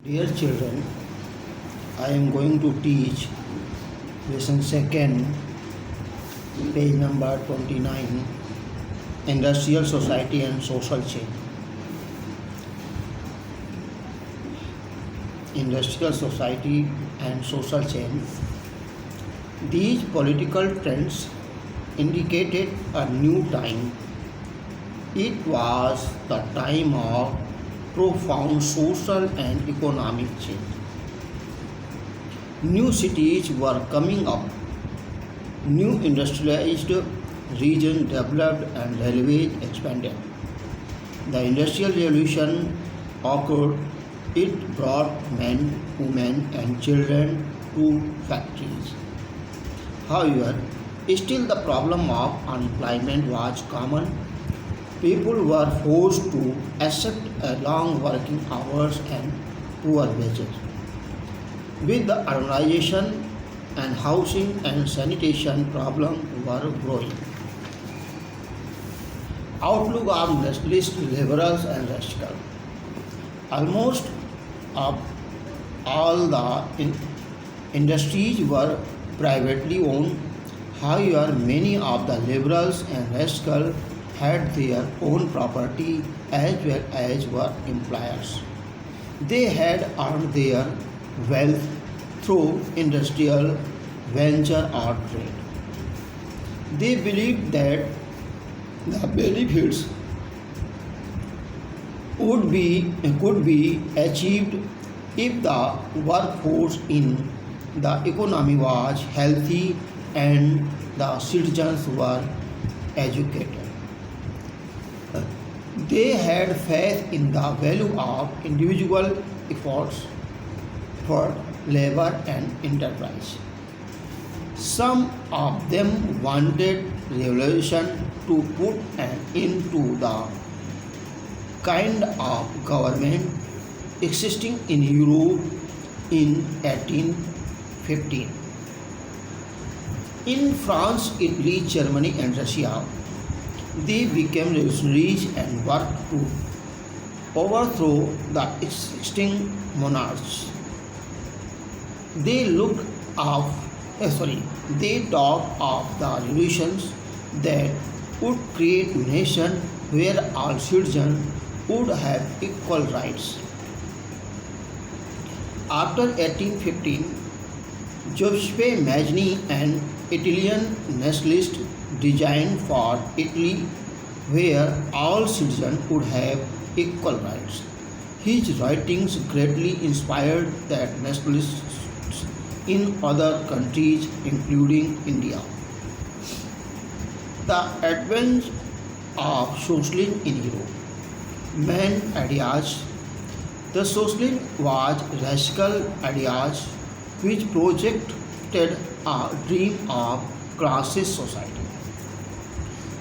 Dear children, I am going to teach lesson second, page number 29, Industrial Society and Social Change. Industrial Society and Social Change. These political trends indicated a new time. It was the time of profound social and economic change. New cities were coming up, new industrialized regions developed, and railways expanded. The Industrial Revolution occurred. It brought men, women, and children to factories. However, still the problem of unemployment was common. People were forced to accept long working hours and poor wages. With the urbanization and housing and sanitation problems were growing. Outlook of nationalist, liberals and radical. Almost all the industries were privately owned. However, many of the liberals and radical had their own property as well as were employers. They had earned their wealth through industrial venture or trade. They believed that the benefits could be achieved if the workforce in the economy was healthy and the citizens were educated. They had faith in the value of individual efforts for labor and enterprise. Some of them wanted revolution to put an end to the kind of government existing in Europe in 1815. In France, Italy, Germany, and Russia, they became revolutionaries and worked to overthrow the existing monarchs. They they talked of the revolutions that would create a nation where all citizens would have equal rights. After 1815, Giuseppe Mazzini, an Italian nationalist, designed for Italy where all citizens would have equal rights. His writings greatly inspired that nationalists in other countries including India. The advent of socialism in Europe. Main ideas. The socialism was radical ideas which projected a dream of classless society.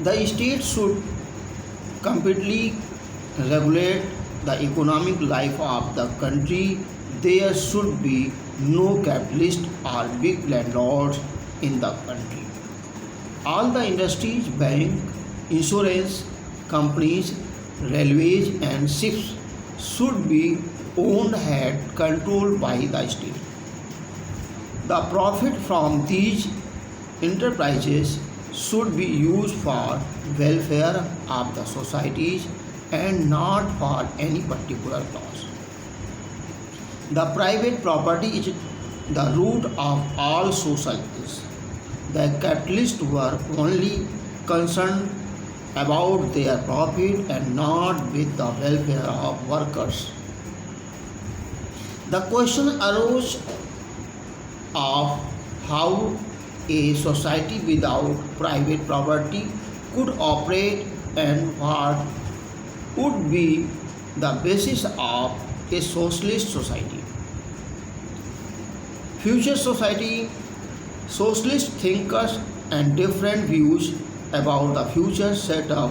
The state should completely regulate the economic life of the country. There should be no capitalists or big landlords in the country. All the industries, banks, insurance companies, railways and ships should be owned and controlled by the state. The profit from these enterprises should be used for welfare of the societies and not for any particular cause. The private property is the root of all social ills. The capitalists were only concerned about their profit and not with the welfare of workers. The question arose of how a society without private property could operate and what would be the basis of a socialist society. Future society. Socialist thinkers and different views about the future setup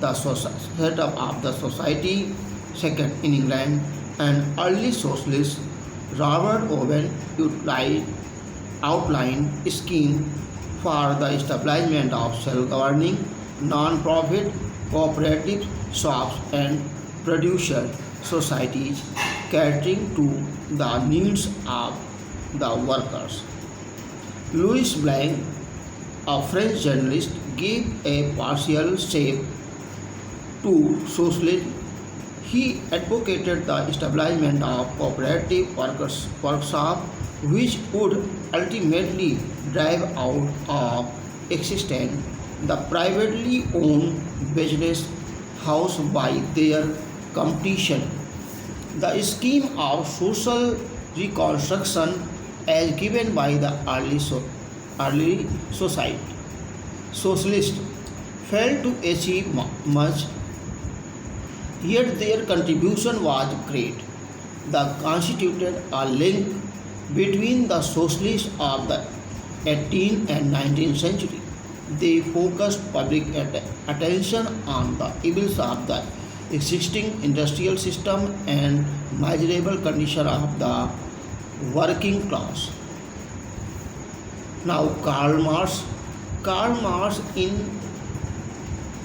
of the society. Second, in England, an early socialist, Robert Owen, outlined a scheme for the establishment of self-governing, non-profit, cooperative shops and producer societies catering to the needs of the workers. Louis Blanc, a French journalist, gave a partial shape to socialism. He advocated the establishment of cooperative workshops which would ultimately drive out of existence the privately owned business house by their competition. The scheme of social reconstruction as given by the early society socialists failed to achieve much, yet their contribution was great. They constituted a link between the socialists of the 18th and 19th century. They focused public attention on the evils of the existing industrial system and miserable condition of the working class. Now Karl Marx in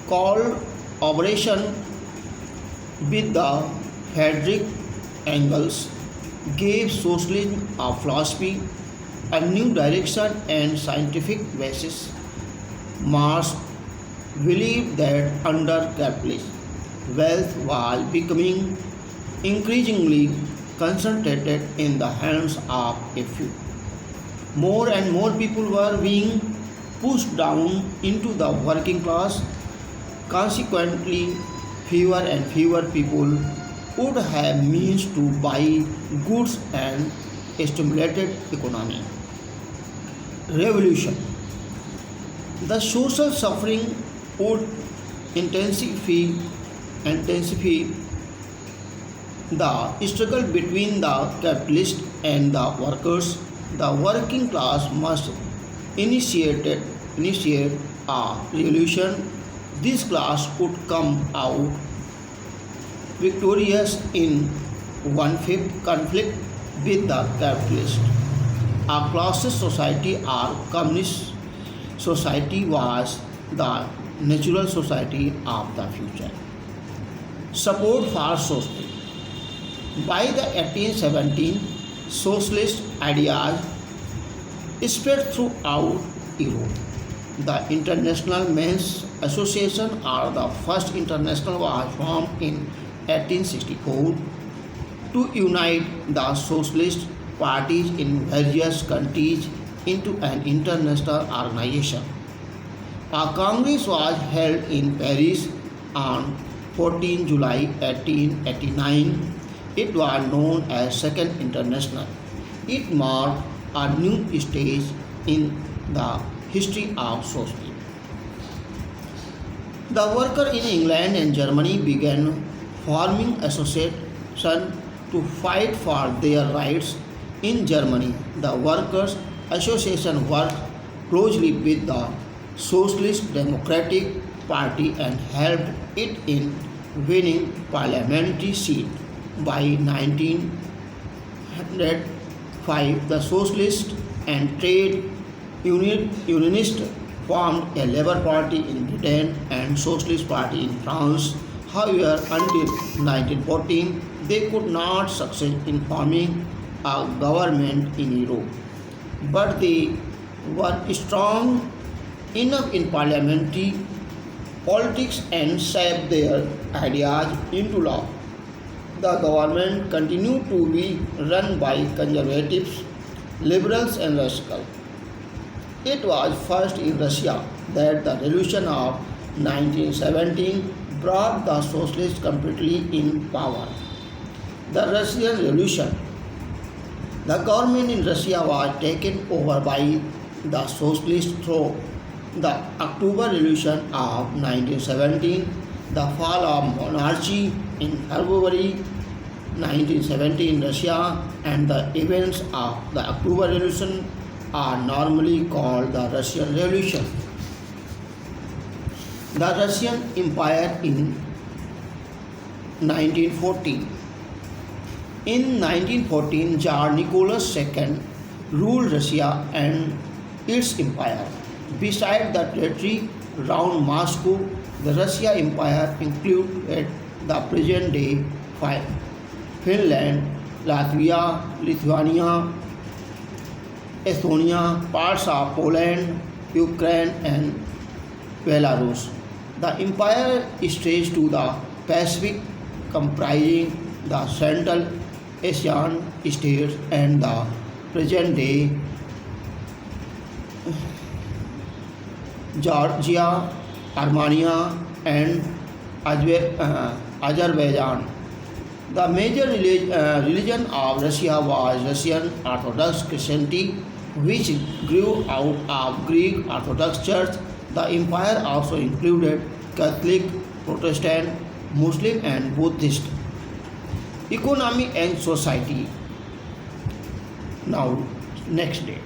collaboration with the Friedrich Engels gave socialism a philosophy, a new direction and scientific basis. Marx believed that under capitalism, wealth was becoming increasingly concentrated in the hands of a few. More and more people were being pushed down into the working class. Consequently, fewer and fewer people would have means to buy goods and stimulated economy. Revolution. The social suffering would intensify the struggle between the capitalists and the workers. The working class must initiate a revolution. This class would come out victorious in one-fifth conflict with the capitalists. A classless society or communist society was the natural society of the future. Support for socialism. By the 1817, socialist ideas spread throughout Europe. The International Men's Association or the first international was formed in 1864 to unite the socialist parties in various countries into an international organization. A congress was held in Paris on 14 July 1889. It was known as Second International. It marked a new stage in the history of socialism. The workers in England and Germany began forming associations to fight for their rights. In Germany, the Workers' Association worked closely with the Socialist Democratic Party and helped it in winning parliamentary seats. By 1905, the Socialists and Trade Unionists formed a Labour Party in Britain and Socialist Party in France. However, until 1914, they could not succeed in forming a government in Europe. But they were strong enough in parliamentary politics and shaped their ideas into law. The government continued to be run by conservatives, liberals and radicals. It was first in Russia that the revolution of 1917 brought the socialists completely in power. The Russian Revolution. The government in Russia was taken over by the socialists through the October Revolution of 1917, the fall of monarchy in February 1917 in Russia, and the events of the October Revolution are normally called the Russian Revolution. The Russian Empire in 1914. In 1914, Tsar Nicholas II ruled Russia and its empire. Beside the territory around Moscow, the Russian Empire included the present-day Finland, Latvia, Lithuania, Estonia, parts of Poland, Ukraine, and Belarus. The empire stretched to the Pacific, comprising the Central Asian states and the present-day Georgia, Armenia, and Azerbaijan. The major religion of Russia was Russian Orthodox Christianity, which grew out of Greek Orthodox Church. The empire also included Catholic, Protestant, Muslim, and Buddhist. Economy and society. Now, next day.